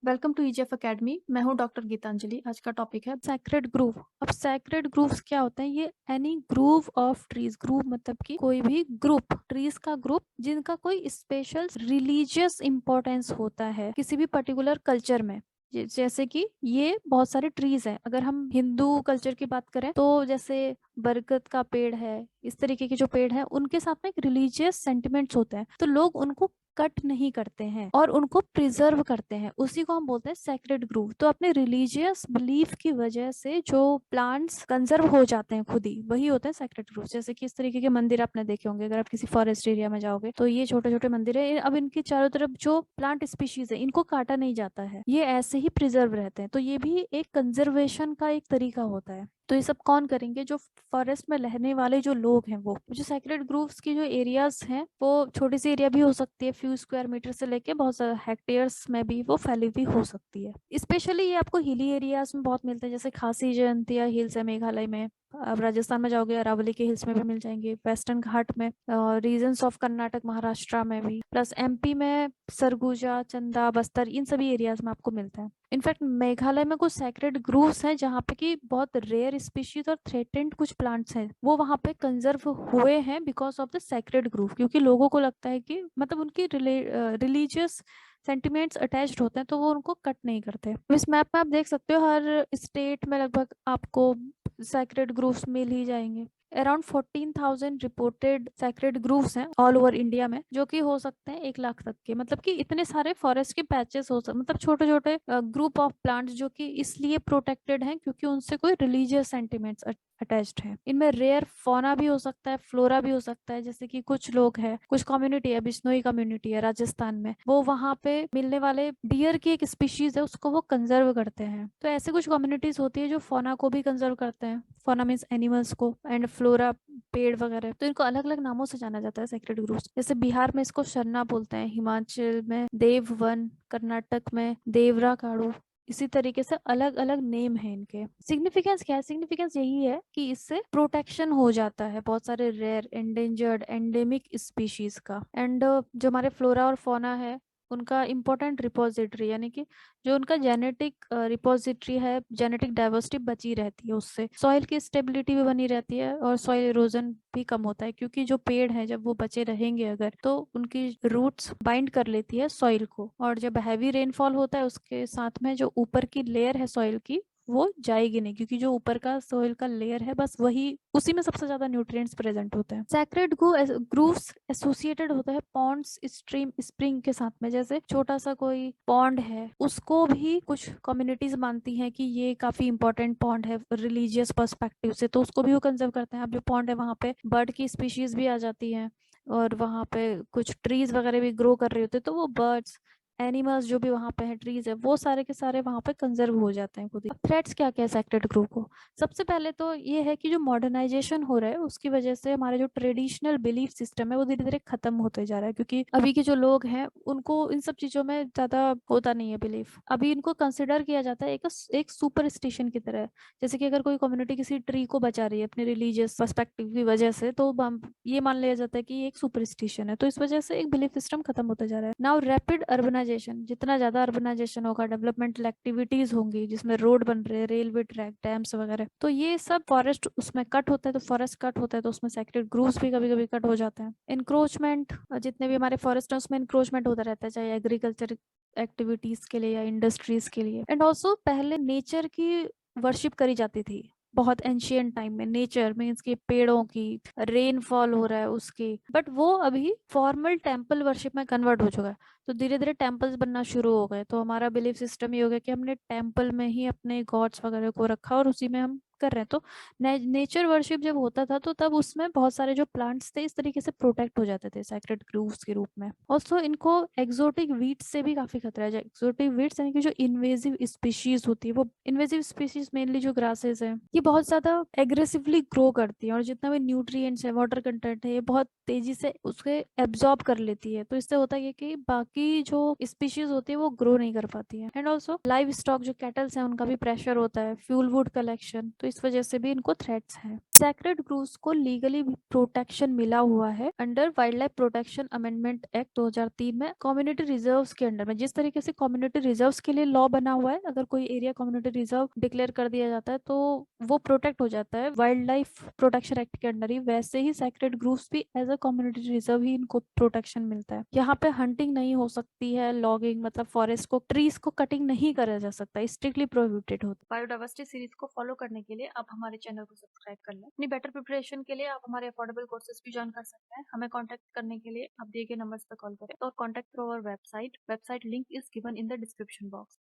Welcome to EGF academy. मैं हूं doctor Geetanjali. आज का टॉपिक है सैक्रेड ग्रूव। अब सैक्रेड ग्रूव्स क्या होते हैं? ये any groove of trees. Groove मतलब कि कोई भी ग्रुप, ट्रीज का ग्रुप जिनका कोई स्पेशल रिलीजियस इंपॉर्टेंस होता है किसी भी पर्टिकुलर कल्चर में। जैसे कि ये बहुत सारे ट्रीज हैं। अगर हम हिंदू कल्चर की बात करें तो जैसे बरगद का पेड़ है, इस तरीके के जो पेड़ है उनके साथ में एक रिलीजियस सेंटिमेंट्स होते हैं, तो लोग उनको कट नहीं करते हैं और उनको प्रिजर्व करते हैं। उसी को हम बोलते हैं सैक्रेड ग्रूव। तो अपने रिलीजियस बिलीफ की वजह से जो प्लांट्स कंजर्व हो जाते हैं खुद ही, वही होते हैं सैक्रेड ग्रूव। जैसे कि इस तरीके के मंदिर आपने देखे होंगे, अगर आप किसी फॉरेस्ट एरिया में जाओगे तो ये छोटे छोटे मंदिर है। अब इनके चारों तरफ जो प्लांट स्पीशीज है इनको काटा नहीं जाता है, ये ऐसे ही प्रिजर्व रहते हैं। तो ये भी एक कंजर्वेशन का एक तरीका होता है। तो ये सब कौन करेंगे? जो फॉरेस्ट में रहने वाले जो लोग हैं। वो जो सैक्रेड ग्रूव्स की जो एरियाज हैं वो छोटी सी एरिया भी हो सकती है, फ्यू स्क्वायर मीटर से लेके बहुत सारे हेक्टेयर्स में भी वो फैली हुई हो सकती है। स्पेशली ये आपको हिली एरियाज में बहुत मिलते हैं, जैसे खासी जयंतिया हिल्स है मेघालय में। अब राजस्थान में जाओगे अरावली के हिल्स में भी मिल जाएंगे, वेस्टर्न घाट में, रीजन्स ऑफ कर्नाटक महाराष्ट्र में भी, प्लस एमपी में सरगुजा, चंदा, बस्तर, इन सभी एरियाज में आपको मिलता है। इनफैक्ट मेघालय में कुछ सैक्रेड ग्रूव्स हैं जहाँ पे कि बहुत रेयर स्पीशीज और थ्रेटेंड कुछ प्लांट्स हैं, वो वहाँ पे कंजर्व हुए हैं because of the sacred groove. क्योंकि लोगों को लगता है कि मतलब उनकी रिलीजियस सेंटिमेंट्स अटैच्ड होते हैं, तो वो उनको कट नहीं करते। इस मैप में आप देख सकते हो हर स्टेट में लगभग आपको सैक्रेड ग्रूव्स मिल ही जाएंगे। अराउंड 14,000 रिपोर्टेड सैक्रेड ग्रूव्स हैं ऑल ओवर इंडिया में, जो कि हो सकते हैं 1 लाख तक के। मतलब कि इतने सारे फॉरेस्ट के पैचेस हो सकते, मतलब छोटे छोटे ग्रुप ऑफ प्लांट्स जो कि इसलिए प्रोटेक्टेड हैं क्योंकि उनसे कोई रिलीजियस सेंटिमेंट्स अटैच्ड है। इनमें रेयर फौना भी हो सकता है, फ्लोरा भी हो सकता है। जैसे कि कुछ लोग हैं, कुछ कम्युनिटी है, बिश्नोई कम्युनिटी है राजस्थान में, वो वहाँ पे मिलने वाले डियर की एक स्पीशीज है उसको वो कंजर्व करते हैं। तो ऐसे कुछ कम्युनिटीज होती है जो फौना को भी कंजर्व करते हैं, फौना मीन्स एनिमल्स को, एंड फ्लोरा पेड़ वगैरह। तो इनको अलग अलग नामों से जाना जाता है सैक्रेड ग्रुप्स। जैसे बिहार में इसको शरना बोलते हैं, हिमाचल में देववन, कर्नाटक में देवरा काड़ू। इसी तरीके से अलग अलग नेम है इनके। सिग्निफिकेंस क्या है? सिग्निफिकेंस यही है कि इससे प्रोटेक्शन हो जाता है बहुत सारे रेयर, एंडेंजर्ड, एंडेमिक स्पीशीज का। एंड जो हमारे फ्लोरा और फौना है उनका इम्पोर्टेंट रिपोजिटरी, यानी कि जो उनका जेनेटिक रिपोजिटरी है, जेनेटिक डाइवर्सिटी बची रहती है। उससे सॉइल की स्टेबिलिटी भी बनी रहती है और सॉइल इरोजन भी कम होता है। क्योंकि जो पेड़ हैं जब वो बचे रहेंगे अगर, तो उनकी रूट्स बाइंड कर लेती है सॉइल को, और जब हैवी रेनफॉल होता है उसके साथ में जो ऊपर की लेयर है सॉइल की वो जाएगी नहीं, क्योंकि जो ऊपर का सोइल का लेयर है बस वही, उसी में सबसे ज्यादा न्यूट्रिएंट्स प्रेजेंट होते हैं। सैक्रेड ग्रूव्स एसोसिएटेड होता है पॉन्ड्स, स्ट्रीम, स्प्रिंग के साथ में। जैसे छोटा सा कोई पॉन्ड है उसको भी कुछ कम्युनिटीज मानती हैं कि ये काफी इंपॉर्टेंट पॉन्ड है रिलीजियस पर्सपेक्टिव से, तो उसको भी वो कंजर्व करते हैं। अब जो पॉन्ड है वहाँ पे बर्ड की स्पीशीज भी आ जाती हैं और वहाँ पे कुछ ट्रीज वगैरह भी ग्रो कर रहे होते हैं, तो वो बर्ड्स, एनिमल्स जो भी वहाँ पे है, ट्रीज है, वो सारे के सारे वहाँ पे कंजर्व हो जाते हैं खुद ही। अब थ्रेट्स क्या क्या है सैक्रेड ग्रुप को? सबसे पहले तो ये है कि जो मॉडर्नाइजेशन हो रहा है उसकी वजह से हमारे जो ट्रेडिशनल बिलीफ सिस्टम है वो धीरे धीरे खत्म होते जा रहा है। क्योंकि अभी के जो लोग हैं उनको इन सब चीजों में ज्यादा होता नहीं है बिलीफ। अभी इनको कंसिडर किया जाता है एक सुपरस्टिशन की तरह। जैसे कि अगर कोई कम्युनिटी किसी ट्री को बचा रही है अपने रिलीजियस पर्सपेक्टिव की वजह से, तो ये मान लिया जाता है कि ये एक सुपरस्टिशन है। तो इस वजह से एक बिलीफ सिस्टम खत्म होता जा रहा है। नाउ रैपिड अर्बनाइजेशन, जितना ज्यादा अर्बनाइजेशन होगा, डेवलपमेंटल एक्टिविटीज होंगी जिसमें रोड बन रहे हैं, रेलवे ट्रैक, डैम्स वगैरह, तो ये सब फॉरेस्ट उसमें कट होता है। तो फॉरेस्ट कट होता है तो उसमें सैक्रेड ग्रूव्स भी कभी कभी कट हो जाते हैं। इंक्रोचमेंट, जितने भी हमारे फॉरेस्ट है उसमें इंक्रोचमेंट होता रहता है, चाहे एग्रीकल्चर एक्टिविटीज के लिए या इंडस्ट्रीज के लिए। एंड ऑल्सो पहले नेचर की वर्शिप करी जाती थी बहुत एंशियंट टाइम में। नेचर मीन्स के पेड़ों की, रेनफॉल हो रहा है उसकी, बट वो अभी फॉर्मल टेम्पल वर्शिप में कन्वर्ट हो चुका है। तो धीरे धीरे टेम्पल्स बनना शुरू हो गए। तो हमारा बिलीफ सिस्टम ये हो गया कि हमने टेम्पल में ही अपने गॉड्स वगैरह को रखा और उसी में हम कर रहे हैं। तो नेचर वर्शिप जब होता था तो तब उसमें बहुत सारे जो प्लांट्स थे इस तरीके से प्रोटेक्ट हो जाते थे सैक्रेड ग्रूव्स के रूप में। ऑल्सो इनको एक्सोटिक वीड्स से भी काफी खतरा है। एक्सोटिक वीड्स यानी कि जो इन्वेजिव स्पीशीज होती है, वो इन्वेजिव स्पीशीज मेनली जो ग्रासेस है, ये बहुत ज्यादा एग्रेसिवली ग्रो करती है और जितना भी न्यूट्रिएंट्स है, वाटर कंटेंट है, ये बहुत तेजी से उसके एब्जॉर्ब कर लेती है। तो इससे होता है कि बाकी जो स्पीशीज होती है वो ग्रो नहीं कर पाती है। एंड ऑल्सो लाइव स्टॉक जो कैटल्स है उनका भी प्रेशर होता है, फ्यूल वुड कलेक्शन, तो इस वजह से भी इनको थ्रेट्स है। सैक्रेड ग्रूव्स को लीगली प्रोटेक्शन मिला हुआ है under wild life protection amendment act 2003 में कम्युनिटी रिजर्व्स के अंडर में। जिस तरीके से कम्युनिटी रिजर्व्स के लिए लॉ बना हुआ है, अगर कोई एरिया कम्युनिटी रिजर्व डिक्लेयर कर दिया जाता है तो वो प्रोटेक्ट हो जाता है वाइल्ड लाइफ प्रोटेक्शन एक्ट के अंडर ही, वैसे ही सैक्रेड ग्रूव्स भी एज अ कम्युनिटी रिजर्व ही इनको प्रोटेक्शन मिलता है। यहाँ पे हंटिंग नहीं हो सकती है, लॉगिंग मतलब फॉरेस्ट को, ट्रीज को कटिंग नहीं करा जा सकता, स्ट्रिक्टली प्रोहिबिटेड होता है। बायोडाइवर्सिटी सीरीज को फॉलो करने के लिए आप हमारे चैनल को सब्सक्राइब कर लें। अपनी बेटर प्रिपरेशन के लिए आप हमारे अफोर्डेबल कोर्सेज भी ज्वाइन कर सकते हैं। हमें कॉन्टैक्ट करने के लिए आप दिए गए नंबर्स पर कॉल करें और contact through our website link is given in the description box.